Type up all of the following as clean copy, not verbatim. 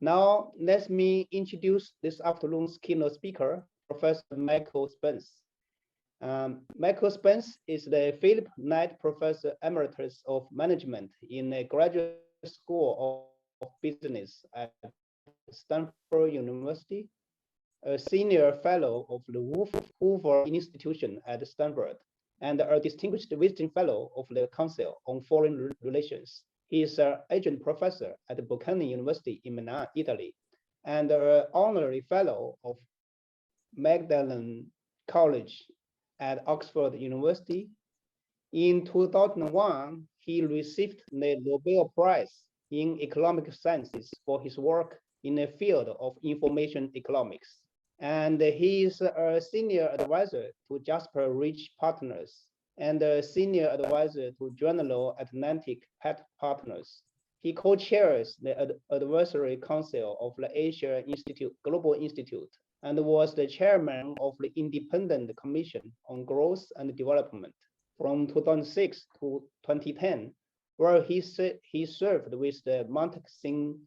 Now, let me introduce this afternoon's keynote speaker, Professor Michael Spence. Michael Spence is the Philip Knight Professor Emeritus of Management in the Graduate School of Business at Stanford University, a senior fellow of the Hoover Institution at Stanford, and a distinguished visiting fellow of the Council on Foreign Relations. He is an adjunct professor at Bocconi University in Milan, Italy, and an honorary fellow of Magdalen College at Oxford University. In 2001, he received the Nobel Prize in Economic Sciences for his work in the field of information economics. And he is a senior advisor to Jasper Ridge Partners and a senior advisor to General Atlantic Partners. He co-chairs the Advisory Council of the Asia Global Institute and was the chairman of the Independent Commission on Growth and Development from 2006 to 2010, where he served with the Mount Singh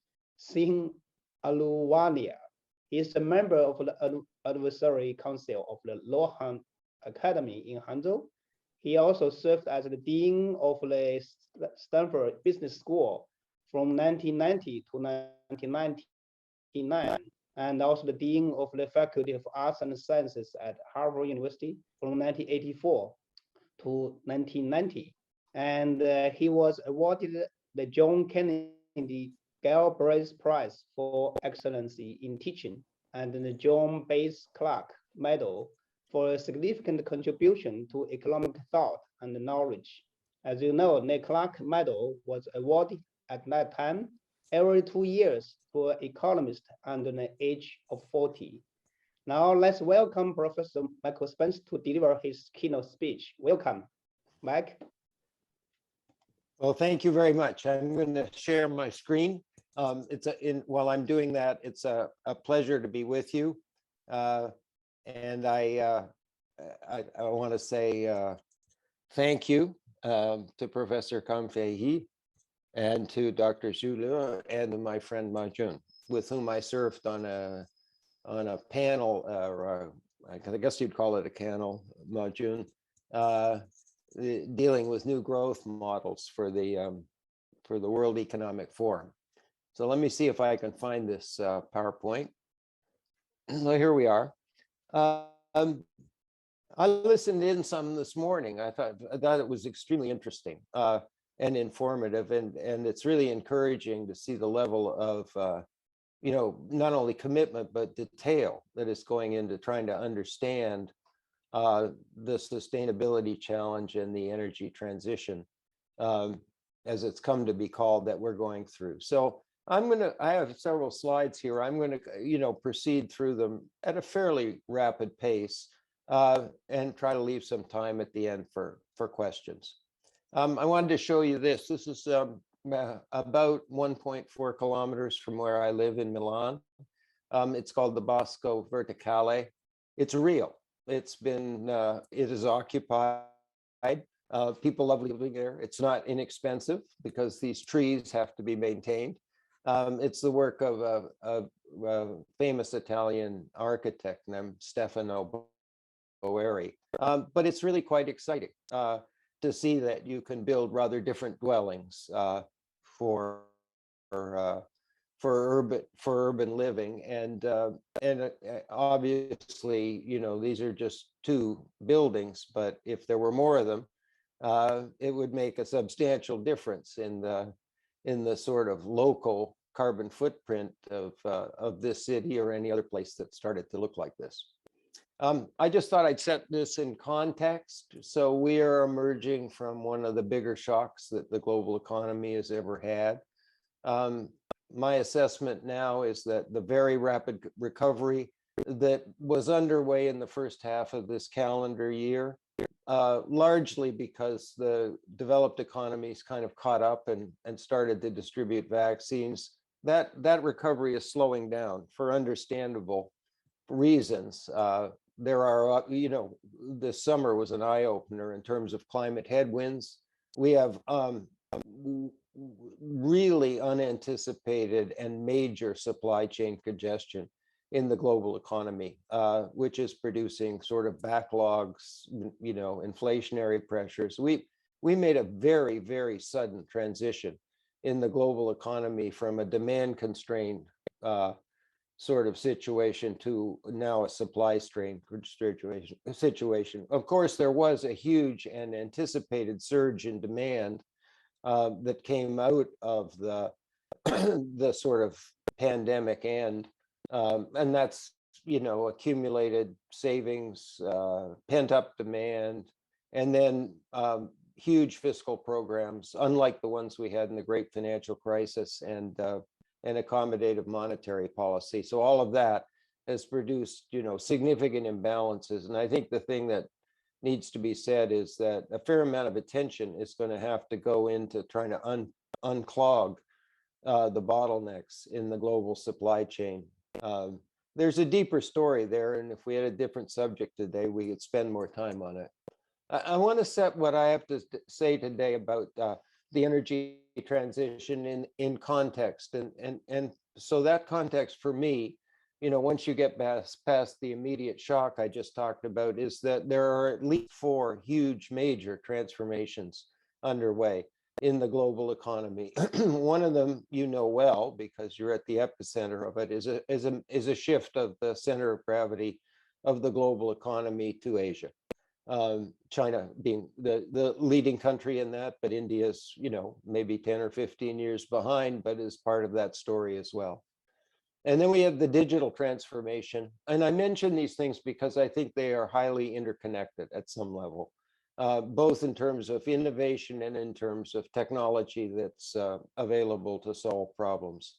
Ahluwalia. He is a member of the Advisory Council of the Lohan Academy in Hangzhou. He also served as the Dean of the Stanford Business School from 1990 to 1999, and also the Dean of the Faculty of Arts and Sciences at Harvard University from 1984 to 1990. And he was awarded the John Kennedy Galbraith Prize for Excellence in Teaching and the John Bates Clark Medal for a significant contribution to economic thought and knowledge. As you know, the Clark Medal was awarded at that time every 2 years to an economist under the age of 40. Now let's welcome Professor Michael Spence to deliver his keynote speech. Welcome, Mike. Well, thank you very much. I'm going to share my screen. While I'm doing that, it's a pleasure to be with you. And I want to say thank you to Professor Kamfei and to Dr. Zhu Liu and my friend Ma Jun, with whom I served on a panel, or I guess you'd call it a panel, Ma Jun, dealing with new growth models for the World Economic Forum. So let me see if I can find this PowerPoint. So here we are. I listened in some this morning. I thought it was extremely interesting and informative, and it's really encouraging to see the level of not only commitment but detail that is going into trying to understand the sustainability challenge and the energy transition, as it's come to be called, that we're going through. So I have several slides here. I'm going to, proceed through them at a fairly rapid pace and try to leave some time at the end for questions. I wanted to show you this. This is about 1.4 kilometers from where I live in Milan. It's called the Bosco Verticale. It's real. It is occupied. People love living there. It's not inexpensive because these trees have to be maintained. It's the work of a famous Italian architect named Stefano Boeri. But it's really quite exciting to see that you can build rather different dwellings for urban living, and obviously, these are just 2 buildings, but if there were more of them, it would make a substantial difference in the sort of local carbon footprint of this city or any other place that started to look like this. I just thought I'd set this in context. So we are emerging from one of the bigger shocks that the global economy has ever had. My assessment now is that the very rapid recovery that was underway in the first half of this calendar year, largely because the developed economies kind of caught up and started to distribute vaccines, that recovery is slowing down for understandable reasons. There are, this summer was an eye-opener in terms of climate headwinds. We have really unanticipated and major supply chain congestion in the global economy, which is producing sort of backlogs, inflationary pressures. We made a very, very sudden transition in the global economy from a demand constrained sort of situation to now a supply strain situation. Of course, there was a huge and anticipated surge in demand that came out of the the sort of pandemic end, and that's accumulated savings, pent up demand, and then huge fiscal programs, unlike the ones we had in the great financial crisis, and accommodative monetary policy. So all of that has produced, significant imbalances. And I think the thing that needs to be said is that a fair amount of attention is going to have to go into trying to unclog the bottlenecks in the global supply chain. There's a deeper story there, and if we had a different subject today, we could spend more time on it. I want to set what I have to say today about the energy transition in context, and so that context for me, once you get past the immediate shock I just talked about, is that there are at least 4 huge major transformations underway in the global economy. One of them, well, because you're at the epicenter of it, is a shift of the center of gravity of the global economy to Asia. China being the leading country in that, but India's, maybe 10 or 15 years behind, but is part of that story as well. And then we have the digital transformation. And I mention these things because I think they are highly interconnected at some level, both in terms of innovation and in terms of technology that's available to solve problems.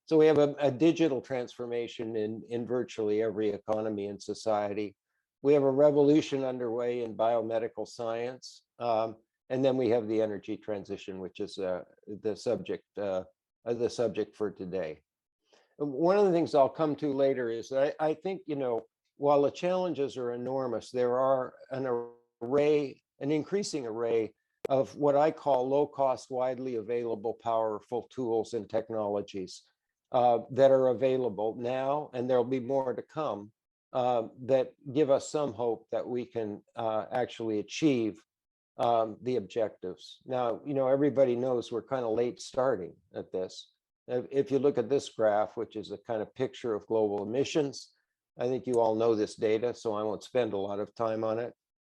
So we have a digital transformation in virtually every economy and society. We have a revolution underway in biomedical science. And then we have the energy transition, which is the subject for today. One of the things I'll come to later is that I think, while the challenges are enormous, there are an increasing array of what I call low-cost, widely available, powerful tools and technologies that are available now, and there'll be more to come, that give us some hope that we can actually achieve the objectives. Now, everybody knows we're kind of late starting at this. If you look at this graph, which is a kind of picture of global emissions, I think you all know this data, so I won't spend a lot of time on it.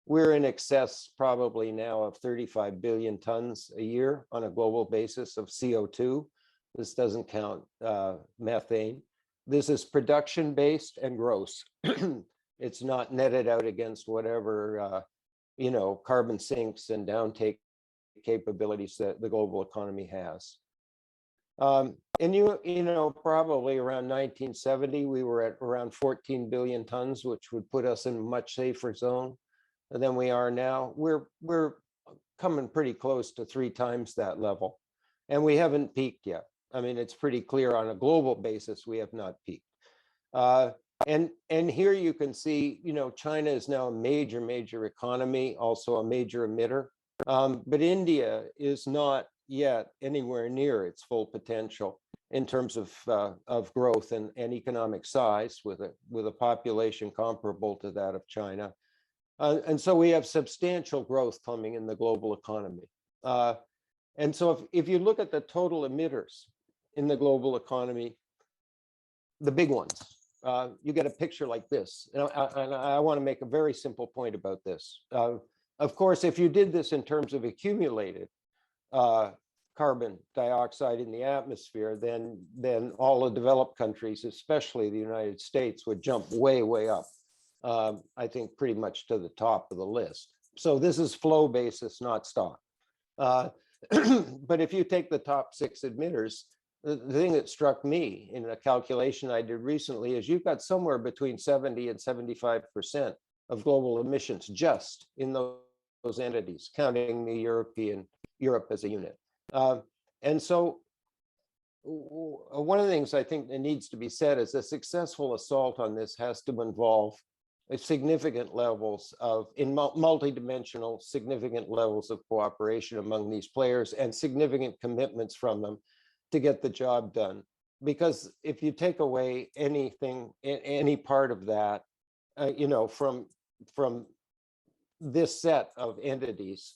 We're in excess probably now of 35 billion tons a year on a global basis of CO2. This doesn't count methane. This is production-based and gross. It's not netted out against whatever, carbon sinks and downtake capabilities that the global economy has. And probably around 1970, we were at around 14 billion tons, which would put us in a much safer zone than we are now. We're coming pretty close to 3 times that level, and we haven't peaked yet. I mean, it's pretty clear on a global basis we have not peaked. And here you can see, China is now a major economy, also a major emitter, but India is not yet anywhere near its full potential in terms of growth and economic size, with a population comparable to that of China. And so we have substantial growth coming in the global economy. And so if you look at the total emitters in the global economy, the big ones, you get a picture like this. And I want to make a very simple point about this. Of course, if you did this in terms of accumulated carbon dioxide in the atmosphere, then all the developed countries, especially the United States, would jump way up. I think pretty much to the top of the list. So this is flow basis, not stock. But if you take the top 6 emitters, the thing that struck me in a calculation I did recently is you've got somewhere between 70 and 75% of global emissions just in those entities, counting the Europe as a unit. And so one of the things I think that needs to be said is a successful assault on this has to involve significant levels of, in multidimensional, significant levels of cooperation among these players and significant commitments from them to get the job done. Because if you take away anything, any part of that, you know, from this set of entities,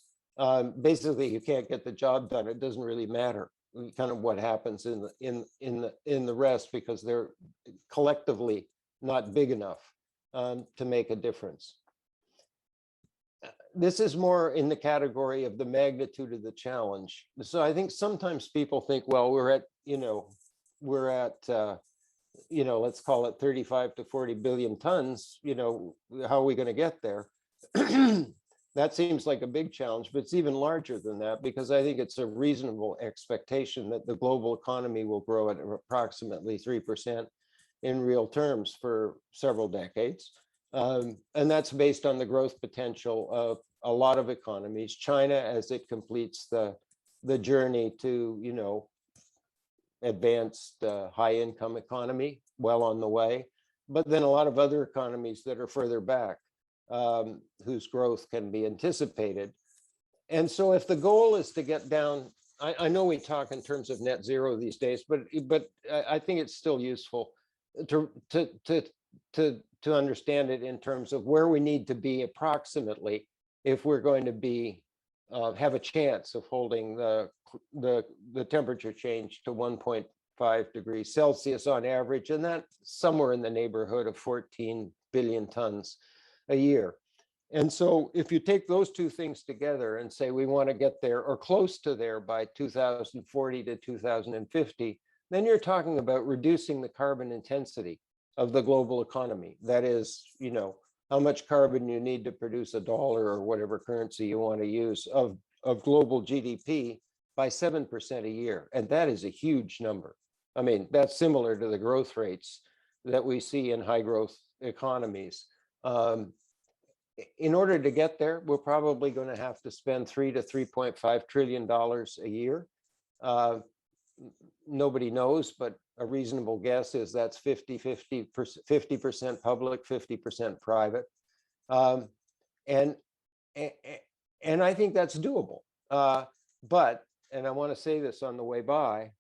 basically you can't get the job done. It doesn't really matter kind of what happens in the rest, because they're collectively not big enough to make a difference. This is more in the category of the magnitude of the challenge. So I think sometimes people think, well, we're at, you know, let's call it 35 to 40 billion tons, you know, how are we going to get there? That seems like a big challenge, but it's even larger than that, because I think it's a reasonable expectation that the global economy will grow at approximately 3% in real terms for several decades. And that's based on the growth potential of a lot of economies. China, as it completes the journey to, you know, advanced high income economy, well on the way, but then a lot of other economies that are further back, whose growth can be anticipated. And so if the goal is to get down, I know we talk in terms of net zero these days, but I think it's still useful to understand it in terms of where we need to be approximately if we're going to be have a chance of holding the temperature change to 1.5 degrees Celsius on average, and that somewhere in the neighborhood of 14 billion tons a year. And so if you take those two things together and say we want to get there or close to there by 2040 to 2050, then you're talking about reducing the carbon intensity of the global economy. That is, you know, how much carbon you need to produce $1 or whatever currency you want to use of global GDP by 7% a year. And that is a huge number. I mean, that's similar to the growth rates that we see in high growth economies. In order to get there, we're probably going to have to spend $3 to $3.5 trillion a year. Nobody knows, but a reasonable guess is that's 50% public, 50% private. And I think that's doable. But, and I want to say this on the way by,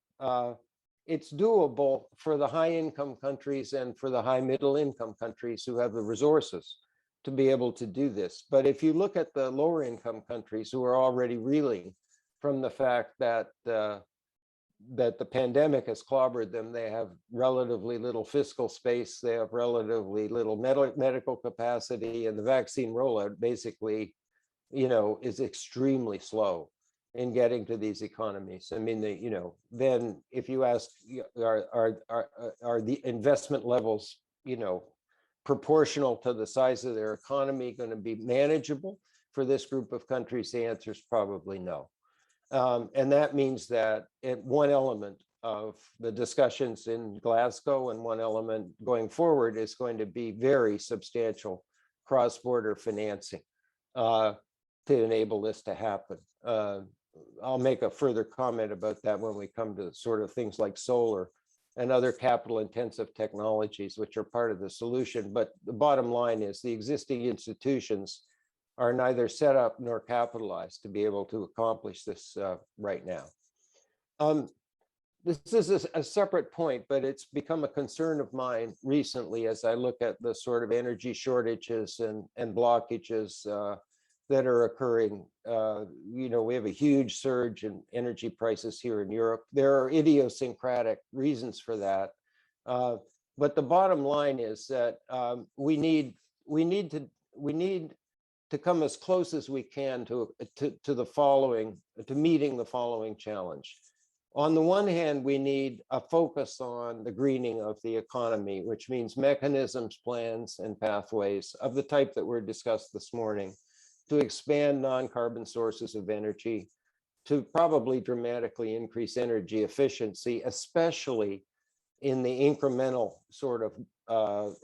it's doable for the high income countries and for the high middle income countries who have the resources to be able to do this. But if you look at the lower income countries who are already reeling from the fact that that the pandemic has clobbered them, they have relatively little fiscal space, they have relatively little medical capacity, and the vaccine rollout basically, you know, is extremely slow in getting to these economies. I mean, you know, then if you ask, are the investment levels, you know, proportional to the size of their economy going to be manageable for this group of countries? The answer is probably no. And that means that one element of the discussions in Glasgow and one element going forward is going to be very substantial cross-border financing to enable this to happen. I'll make a further comment about that when we come to sort of things like solar and other capital intensive technologies, which are part of the solution. But the bottom line is the existing institutions are neither set up nor capitalized to be able to accomplish this right now. This is a separate point, but it's become a concern of mine recently as I look at the sort of energy shortages and blockages that are occurring. You know, we have a huge surge in energy prices here in Europe. There are idiosyncratic reasons for that. But the bottom line is that we need to come as close as we can to meeting the following challenge. On the one hand, we need a focus on the greening of the economy, which means mechanisms, plans, and pathways of the type that were discussed this morning to expand non-carbon sources of energy, to probably dramatically increase energy efficiency, especially in the incremental sort of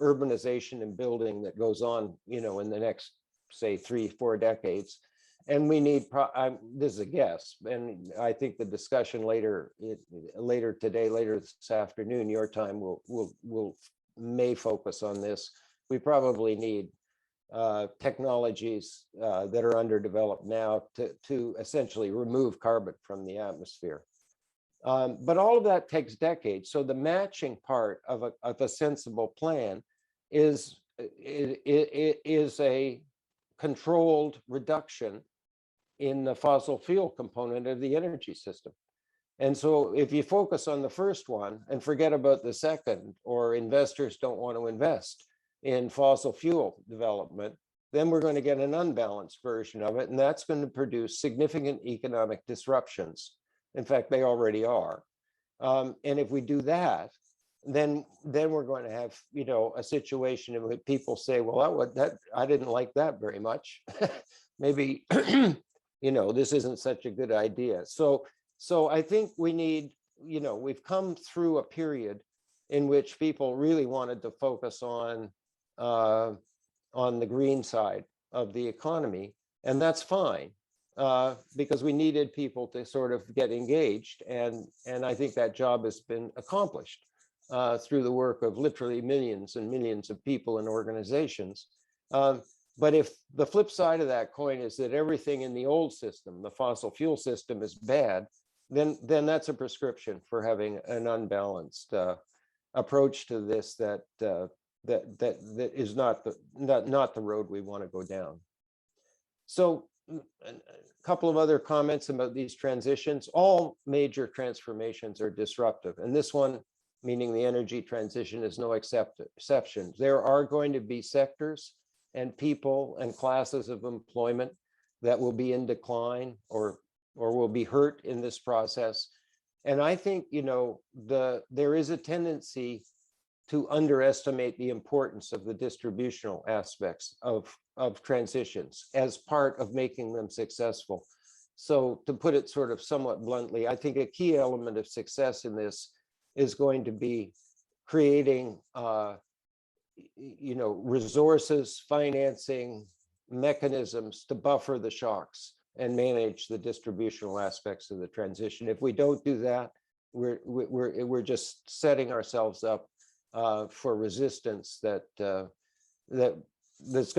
urbanization and building that goes on, you know, in the next, say, 3-4 decades. And we need, this is a guess, and I think the discussion later today, later this afternoon, your time, may focus on this. We probably need technologies that are underdeveloped now to essentially remove carbon from the atmosphere. But all of that takes decades. So the matching part of a sensible plan is a controlled reduction in the fossil fuel component of the energy system. And so if you focus on the first one and forget about the second, or investors don't want to invest in fossil fuel development, then we're going to get an unbalanced version of it. And that's going to produce significant economic disruptions. In fact, they already are. And if we do that, then we're going to have, a situation in which people say, well, I didn't like that very much. Maybe, this isn't such a good idea. So I think we need, we've come through a period in which people really wanted to focus on the green side of the economy, and that's fine. Because we needed people to sort of get engaged, and I think that job has been accomplished through the work of literally millions and millions of people and organizations. But if the flip side of that coin is that everything in the old system, the fossil fuel system, is bad, then that's a prescription for having an unbalanced approach to this that is not the road we want to go down. So a couple of other comments about these transitions. All major transformations are disruptive, and this one, meaning the energy transition, is no exception. There are going to be sectors and people and classes of employment that will be in decline or will be hurt in this process. And I think, there is a tendency to underestimate the importance of the distributional aspects of transitions as part of making them successful. So to put it sort of somewhat bluntly, I think a key element of success in this is going to be creating, resources, financing mechanisms to buffer the shocks and manage the distributional aspects of the transition. If we don't do that, we're just setting ourselves up for resistance that's going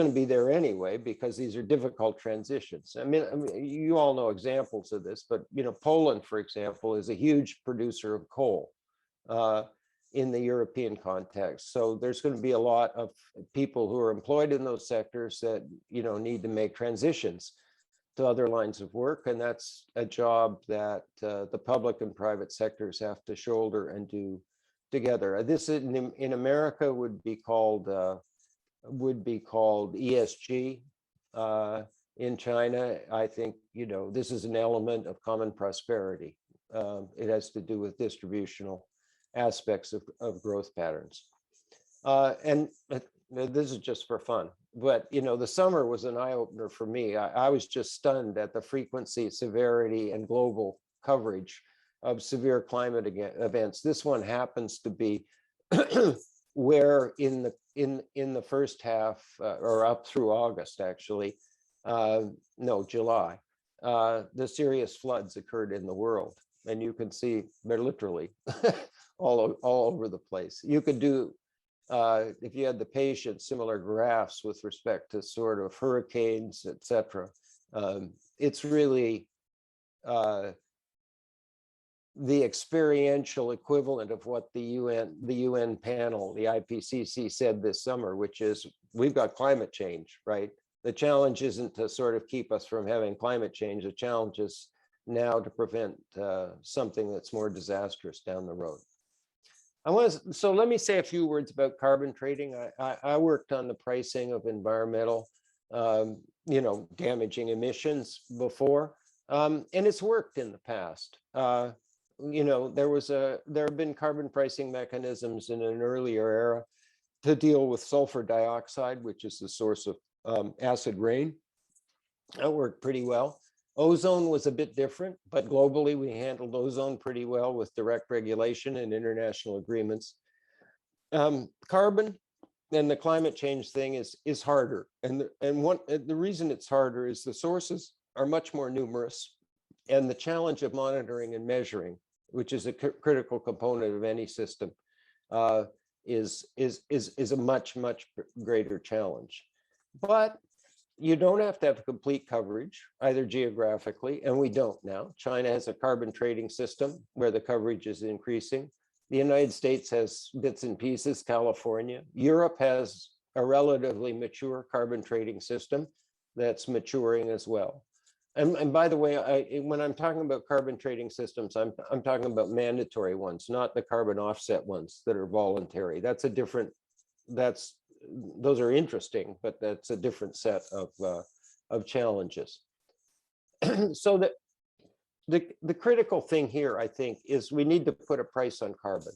to be there anyway, because these are difficult transitions. I mean, you all know examples of this, but Poland, for example, is a huge producer of coal in the European context. So there's going to be a lot of people who are employed in those sectors that need to make transitions to other lines of work, and that's a job that the public and private sectors have to shoulder and do together. This in America would be called ESG. In China, I think this is an element of common prosperity. It has to do with distributional aspects of growth patterns. And this is just for fun, but the summer was an eye-opener for me. I was just stunned at the frequency, severity, and global coverage of severe climate events. This one happens to be where in the first half, or up through August, actually, no, July, the serious floods occurred in the world, and you can see they're literally all over the place. You could do, if you had the patience, similar graphs with respect to sort of hurricanes, etc. It's really the experiential equivalent of what the UN panel, the IPCC, said this summer, which is we've got climate change, right? The challenge isn't to sort of keep us from having climate change. The challenge is now to prevent something that's more disastrous down the road. So let me say a few words about carbon trading. I worked on the pricing of environmental, damaging emissions before, and it's worked in the past. There have been carbon pricing mechanisms in an earlier era to deal with sulfur dioxide, which is the source of acid rain. That worked pretty well. Ozone was a bit different, but globally we handled ozone pretty well with direct regulation and international agreements. Carbon and the climate change thing is harder, and the reason it's harder is the sources are much more numerous, and the challenge of monitoring and measuring, which is a critical component of any system, is a much greater challenge. But you don't have to have complete coverage, either geographically, and we don't now. China has a carbon trading system where the coverage is increasing. The United States has bits and pieces, California. Europe has a relatively mature carbon trading system that's maturing as well. And by the way, when I'm talking about carbon trading systems, I'm talking about mandatory ones, not the carbon offset ones that are voluntary. That's a different, those are interesting, but that's a different set of challenges. So that the critical thing here, I think, is we need to put a price on carbon.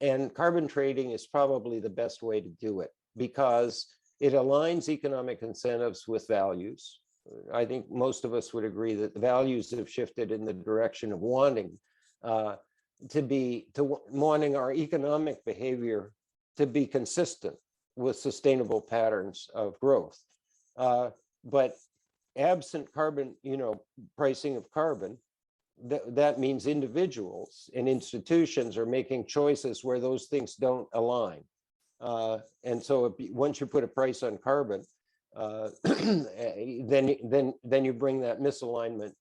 And carbon trading is probably the best way to do it because it aligns economic incentives with values. I think most of us would agree that the values have shifted in the direction of wanting wanting our economic behavior to be consistent with sustainable patterns of growth. But absent carbon, pricing of carbon, that means individuals and institutions are making choices where those things don't align. And so once you put a price on carbon, then you bring that misalignment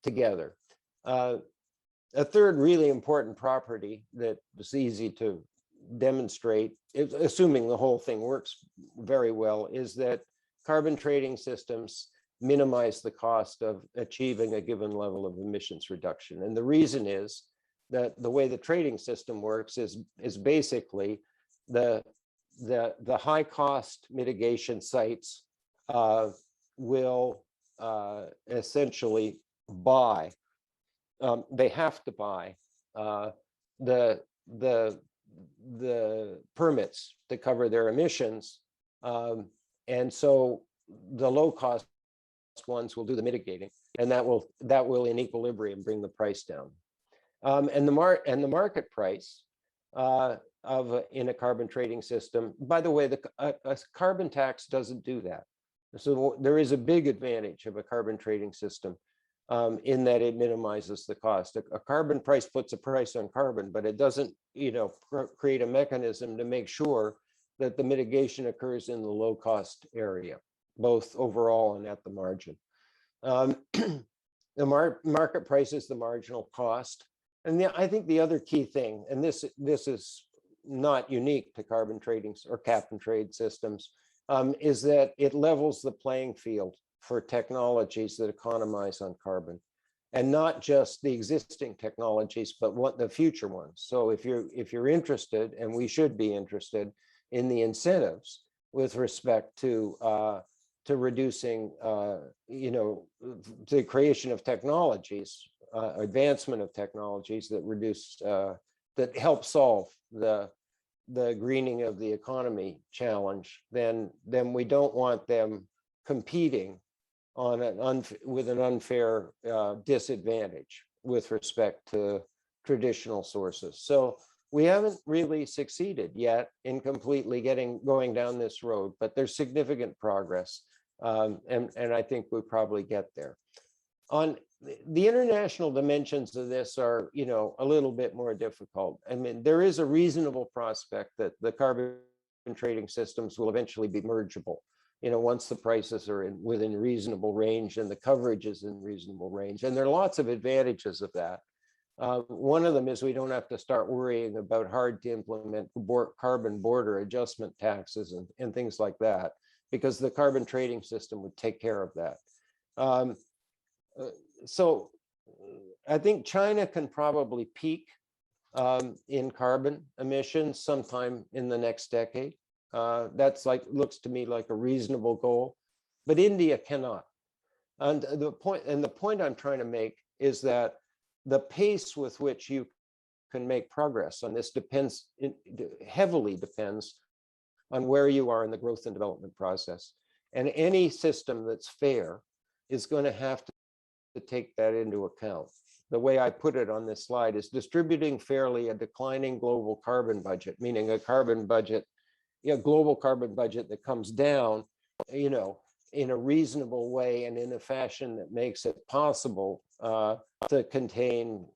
together. A third really important property that is easy to demonstrate, assuming the whole thing works very well, is that carbon trading systems minimize the cost of achieving a given level of emissions reduction. And the reason is that the way the trading system works is basically the high cost mitigation sites will essentially buy, they have to buy the permits to cover their emissions. And so the low cost ones will do the mitigating, and that will in equilibrium bring the price down. And the market price in a carbon trading system, by the way, a carbon tax doesn't do that. So there is a big advantage of a carbon trading system in that it minimizes the cost. A carbon price puts a price on carbon, but it doesn't, create a mechanism to make sure that the mitigation occurs in the low cost area, both overall and at the margin. The market price is the marginal cost. And I think the other key thing, and this is not unique to carbon trading or cap and trade systems, is that it levels the playing field for technologies that economize on carbon, and not just the existing technologies, but what the future ones. So if you're interested, and we should be interested in the incentives with respect to reducing, the creation of technologies, advancement of technologies that reduce, that help solve the greening of the economy challenge, then we don't want them competing on with an unfair disadvantage with respect to traditional sources. So we haven't really succeeded yet in completely going down this road, but there's significant progress, and I think we probably get there. On the international dimensions of this are, a little bit more difficult. I mean, there is a reasonable prospect that the carbon trading systems will eventually be mergeable. Once the prices are within reasonable range and the coverage is in reasonable range, and there are lots of advantages of that. One of them is we don't have to start worrying about hard to implement carbon border adjustment taxes and things like that, because the carbon trading system would take care of that. So I think China can probably peak in carbon emissions sometime in the next decade. That's looks to me like a reasonable goal, but India cannot. And the point I'm trying to make is that the pace with which you can make progress on this heavily depends on where you are in the growth and development process. And any system that's fair is going to have to take that into account. The way I put it on this slide is distributing fairly a declining global carbon budget, meaning a carbon budget, global carbon budget that comes down, in a reasonable way and in a fashion that makes it possible to contain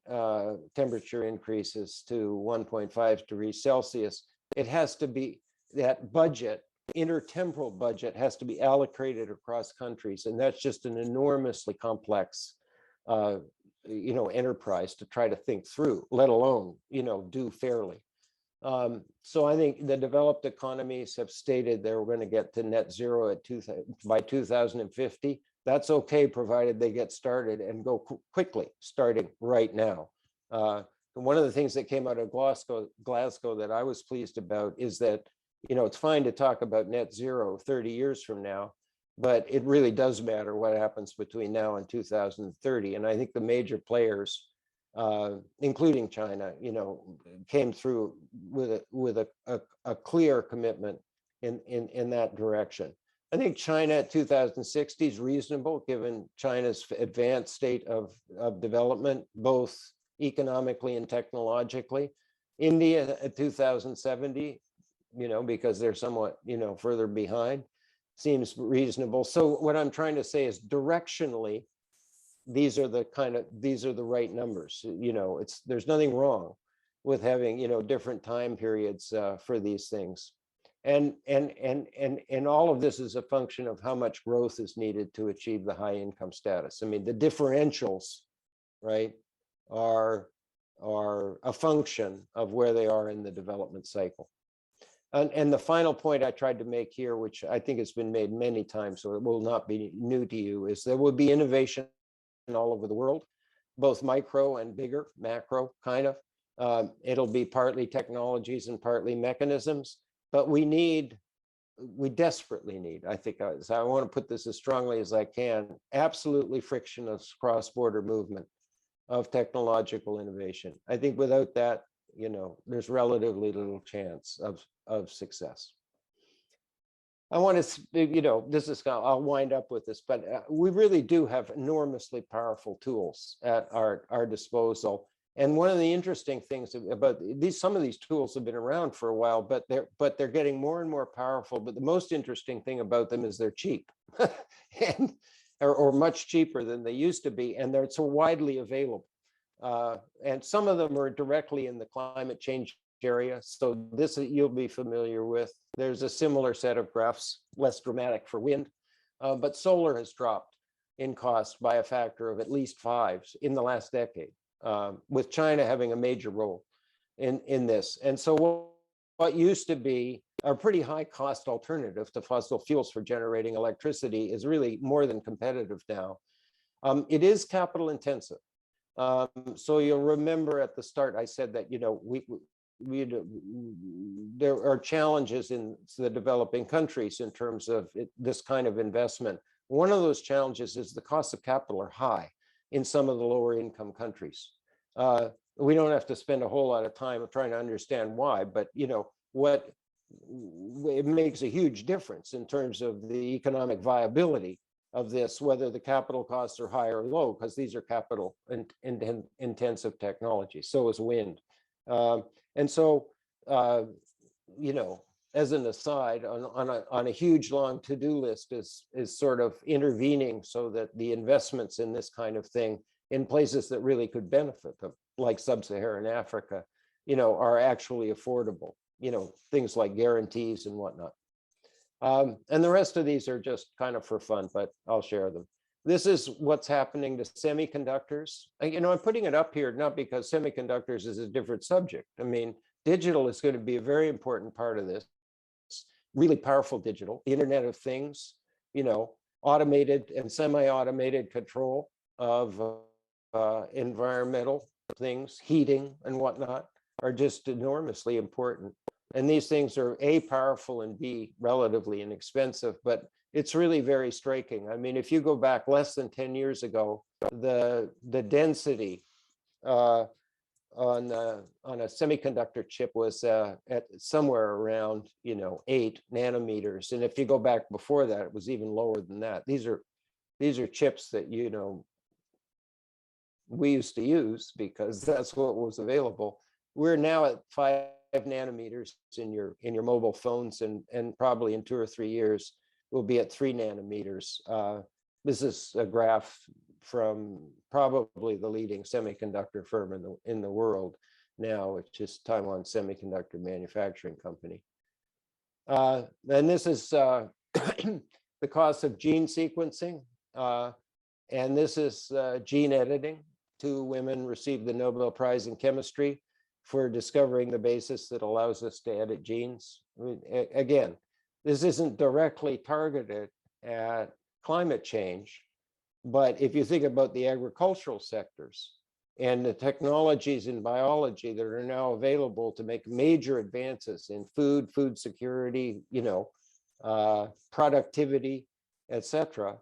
temperature increases to 1.5 degrees Celsius. It has to be, that budget intertemporal budget has to be allocated across countries, and that's just an enormously complex enterprise to try to think through, let alone do fairly. So I think the developed economies have stated they're going to get to net zero by 2050. That's okay, provided they get started and go quickly, starting right now. One of the things that came out of Glasgow that I was pleased about is that, it's fine to talk about net zero 30 years from now, but it really does matter what happens between now and 2030. And I think the major players, including China, came through with a clear commitment in that direction. I think China at 2060 is reasonable given China's advanced state of development, both economically and technologically. India at 2070, because they're somewhat, further behind, seems reasonable. So what I'm trying to say is directionally, these are the right numbers. There's nothing wrong with having, different time periods for these things. And all of this is a function of how much growth is needed to achieve the high income status. I mean, the differentials, right, are a function of where they are in the development cycle. And the final point I tried to make here, which I think has been made many times, so it will not be new to you, is there will be innovation all over the world, both micro and bigger, macro kind of. It'll be partly technologies and partly mechanisms, but we desperately need, I think, so I want to put this as strongly as I can, absolutely frictionless cross-border movement of technological innovation. I think without that, there's relatively little chance of success. I want to, I'll wind up with this, but we really do have enormously powerful tools at our disposal. And one of the interesting things about some of these tools have been around for a while, but they're getting more and more powerful. But the most interesting thing about them is they're cheap, or much cheaper than they used to be, and they're so widely available. And some of them are directly in the climate change area. So this you'll be familiar with. There's a similar set of graphs, less dramatic for wind, but solar has dropped in cost by a factor of at least 5 in the last decade, with China having a major role in this. And so what used to be a pretty high cost alternative to fossil fuels for generating electricity is really more than competitive now. It is capital intensive. So you'll remember at the start, I said that, there are challenges in the developing countries in terms of this kind of investment. One of those challenges is the costs of capital are high in some of the lower income countries. We don't have to spend a whole lot of time trying to understand why, but it makes a huge difference in terms of the economic viability of this, whether the capital costs are high or low, because these are capital intensive technologies. So is wind. And so, as an aside, on a huge long to-do list is sort of intervening so that the investments in this kind of thing in places that really could benefit them, like sub-Saharan Africa, are actually affordable, things like guarantees and whatnot. And the rest of these are just kind of for fun, but I'll share them. This is what's happening to semiconductors. I'm putting it up here not because semiconductors is a different subject. I mean, digital is going to be a very important part of this. Really powerful digital, the Internet of Things, automated and semi-automated control of environmental things, heating and whatnot, are just enormously important. And these things are A, powerful, and B, relatively inexpensive, but it's really very striking. I mean, if you go back less than 10 years ago, the density on a semiconductor chip was at somewhere around 8 nanometers, and if you go back before that, it was even lower than that. These are chips that we used to use because that's what was available. We're now at 5 nanometers in your mobile phones, and probably in 2 or 3 years we'll be at 3 nanometers. This is a graph from probably the leading semiconductor firm in the world now, which is Taiwan Semiconductor Manufacturing Company. And this is the cost of gene sequencing. And this is gene editing. 2 women received the Nobel Prize in Chemistry for discovering the basis that allows us to edit genes. I mean, again, this isn't directly targeted at climate change, but if you think about the agricultural sectors and the technologies in biology that are now available to make major advances in food security, productivity, etc.,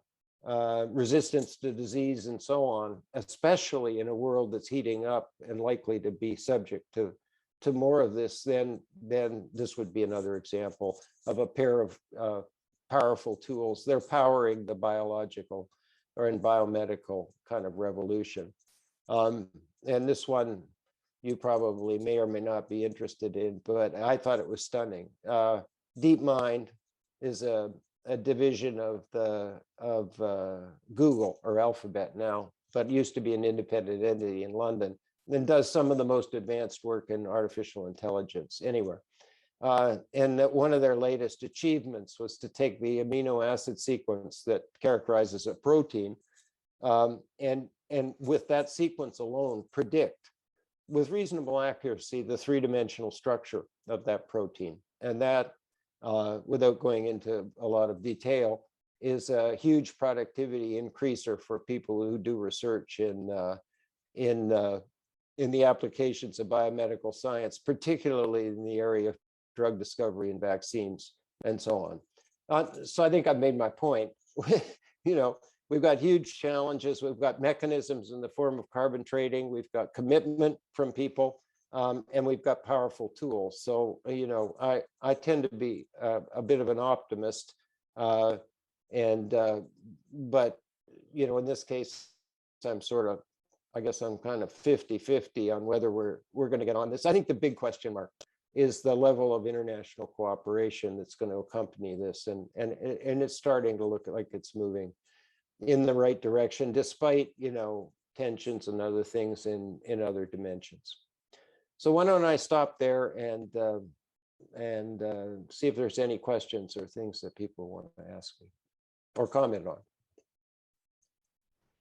resistance to disease and so on, especially in a world that's heating up and likely to be subject to more of this, then this would be another example of a pair of powerful tools. They're powering the biological or in biomedical kind of revolution. And this one you probably may or may not be interested in, but I thought it was stunning. DeepMind is a division of Google or Alphabet now, but used to be an independent entity in London, and does some of the most advanced work in artificial intelligence anywhere. And that one of their latest achievements was to take the amino acid sequence that characterizes a protein, and with that sequence alone predict with reasonable accuracy the 3-dimensional structure of that protein. And that, without going into a lot of detail, is a huge productivity increaser for people who do research in the applications of biomedical science, particularly in the area of drug discovery and vaccines and so on. So I think I've made my point. We've got huge challenges. We've got mechanisms in the form of carbon trading. We've got commitment from people, and we've got powerful tools. So, I tend to be a bit of an optimist, but in this case, I'm kind of 50-50 on whether we're going to get on this. I think the big question mark is the level of international cooperation that's going to accompany this, and it's starting to look like it's moving in the right direction, despite tensions and other things in other dimensions. So why don't I stop there and see if there's any questions or things that people want to ask me or comment on.